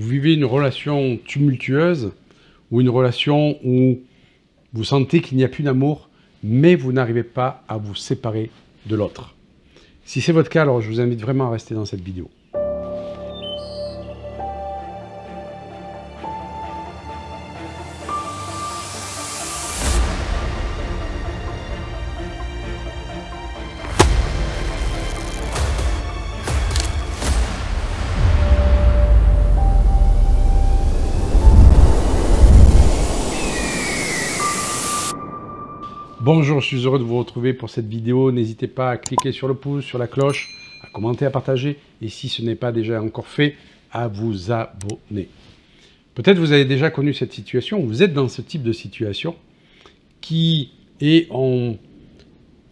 vous vivez une relation tumultueuse ou une relation où vous sentez qu'il n'y a plus d'amour, mais vous n'arrivez pas à vous séparer de l'autre. Si c'est votre cas, alors je vous invite vraiment à rester dans cette vidéo. Bonjour, je suis heureux de vous retrouver pour cette vidéo. N'hésitez pas à cliquer sur le pouce, sur la cloche, à commenter, à partager. Et si ce n'est pas déjà encore fait, à vous abonner. Peut-être vous avez déjà connu cette situation, vous êtes dans ce type de situation qui est on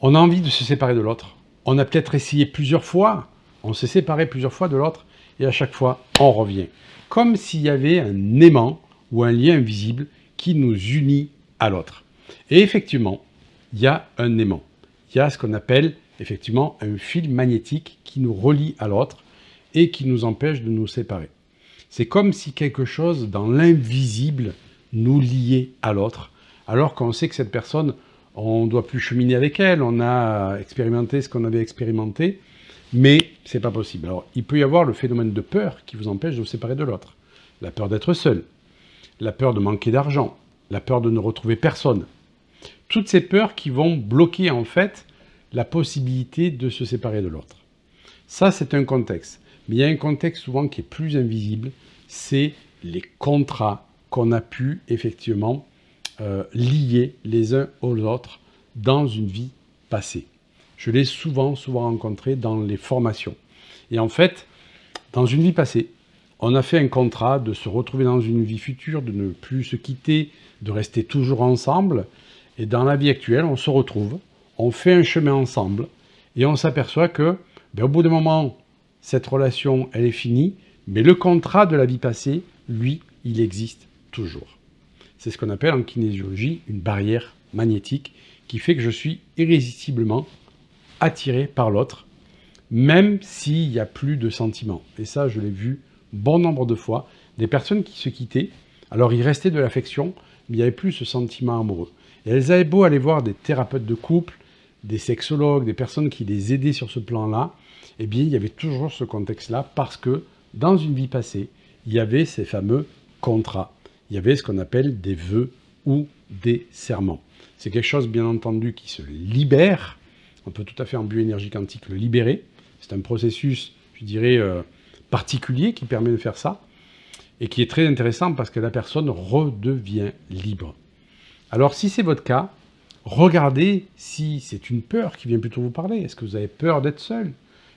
a envie de se séparer de l'autre. On a peut-être essayé plusieurs fois, on s'est séparé plusieurs fois de l'autre et à chaque fois, on revient. Comme s'il y avait un aimant ou un lien invisible qui nous unit à l'autre. Et effectivement, il y a un aimant. Il y a ce qu'on appelle effectivement un fil magnétique qui nous relie à l'autre et qui nous empêche de nous séparer. C'est comme si quelque chose dans l'invisible nous liait à l'autre, alors qu'on sait que cette personne, on ne doit plus cheminer avec elle, on a expérimenté ce qu'on avait expérimenté, mais c'est pas possible. Alors, il peut y avoir le phénomène de peur qui vous empêche de vous séparer de l'autre. La peur d'être seul, la peur de manquer d'argent, la peur de ne retrouver personne. Toutes ces peurs qui vont bloquer en fait la possibilité de se séparer de l'autre. Ça, c'est un contexte. Mais il y a un contexte souvent qui est plus invisible, c'est les contrats qu'on a pu effectivement lier les uns aux autres dans une vie passée. Je l'ai souvent rencontré dans les formations. Et en fait, dans une vie passée, on a fait un contrat de se retrouver dans une vie future, de ne plus se quitter, de rester toujours ensemble. Et dans la vie actuelle, on se retrouve, on fait un chemin ensemble et on s'aperçoit que, au bout d'un moment, cette relation, elle est finie, mais le contrat de la vie passée, lui, il existe toujours. C'est ce qu'on appelle en kinésiologie une barrière magnétique qui fait que je suis irrésistiblement attiré par l'autre, même s'il n'y a plus de sentiments. Et ça, je l'ai vu bon nombre de fois, des personnes qui se quittaient, alors il restait de l'affection, mais il n'y avait plus ce sentiment amoureux. Et elles avaient beau aller voir des thérapeutes de couple, des sexologues, des personnes qui les aidaient sur ce plan-là, eh bien, il y avait toujours ce contexte-là parce que dans une vie passée, il y avait ces fameux contrats. Il y avait ce qu'on appelle des vœux ou des serments. C'est quelque chose, bien entendu, qui se libère. On peut tout à fait en bioénergie quantique le libérer. C'est un processus, je dirais, particulier qui permet de faire ça et qui est très intéressant parce que la personne redevient libre. Alors, si c'est votre cas, regardez si c'est une peur qui vient plutôt vous parler. Est-ce que vous avez peur d'être seul?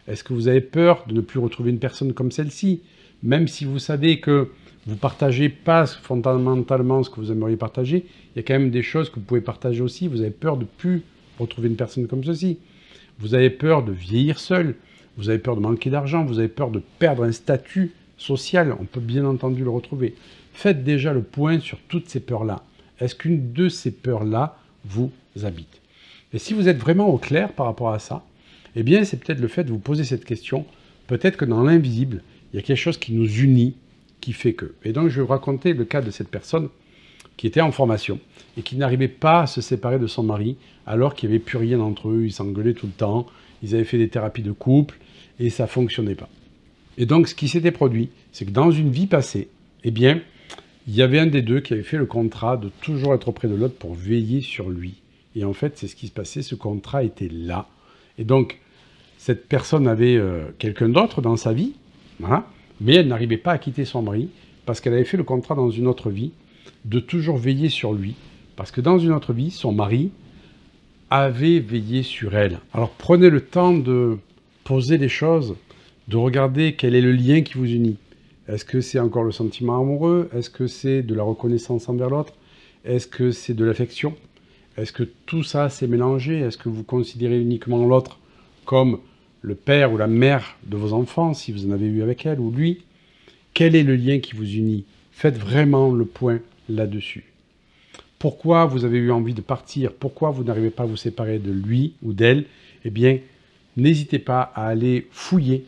Est-ce que vous avez peur de ne plus retrouver une personne comme celle-ci? Même si vous savez que vous ne partagez pas fondamentalement ce que vous aimeriez partager, il y a quand même des choses que vous pouvez partager aussi. Vous avez peur de ne plus retrouver une personne comme ceci. Vous avez peur de vieillir seul. Vous avez peur de manquer d'argent. Vous avez peur de perdre un statut social. On peut bien entendu le retrouver. Faites déjà le point sur toutes ces peurs-là. Est-ce qu'une de ces peurs-là vous habite? Et si vous êtes vraiment au clair par rapport à ça, eh bien, c'est peut-être le fait de vous poser cette question. Peut-être que dans l'invisible, il y a quelque chose qui nous unit, qui fait que. Et donc, je vais vous raconter le cas de cette personne qui était en formation et qui n'arrivait pas à se séparer de son mari alors qu'il n'y avait plus rien entre eux. Ils s'engueulaient tout le temps. Ils avaient fait des thérapies de couple et ça ne fonctionnait pas. Et donc, ce qui s'était produit, c'est que dans une vie passée, eh bien, il y avait un des deux qui avait fait le contrat de toujours être auprès de l'autre pour veiller sur lui. Et en fait, c'est ce qui se passait, ce contrat était là. Et donc, cette personne avait quelqu'un d'autre dans sa vie, voilà, mais elle n'arrivait pas à quitter son mari parce qu'elle avait fait le contrat dans une autre vie de toujours veiller sur lui. Parce que dans une autre vie, son mari avait veillé sur elle. Alors, prenez le temps de poser les choses, de regarder quel est le lien qui vous unit. Est-ce que c'est encore le sentiment amoureux? Est-ce que c'est de la reconnaissance envers l'autre? Est-ce que c'est de l'affection? Est-ce que tout ça s'est mélangé? Est-ce que vous considérez uniquement l'autre comme le père ou la mère de vos enfants, si vous en avez eu avec elle ou lui? Quel est le lien qui vous unit? Faites vraiment le point là-dessus. Pourquoi vous avez eu envie de partir? Pourquoi vous n'arrivez pas à vous séparer de lui ou d'elle? Eh bien, n'hésitez pas à aller fouiller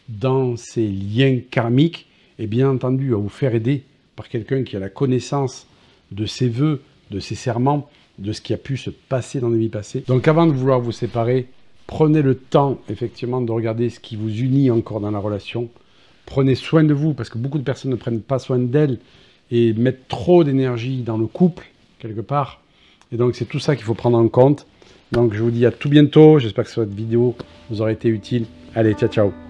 dans ces liens karmiques et bien entendu à vous faire aider par quelqu'un qui a la connaissance de ses vœux, de ses serments, de ce qui a pu se passer dans les vies passées. Donc avant de vouloir vous séparer, prenez le temps effectivement de regarder ce qui vous unit encore dans la relation. Prenez soin de vous, parce que beaucoup de personnes ne prennent pas soin d'elles et mettent trop d'énergie dans le couple, quelque part. Et donc c'est tout ça qu'il faut prendre en compte. Donc je vous dis à tout bientôt, j'espère que cette vidéo vous aura été utile. Allez, ciao ciao.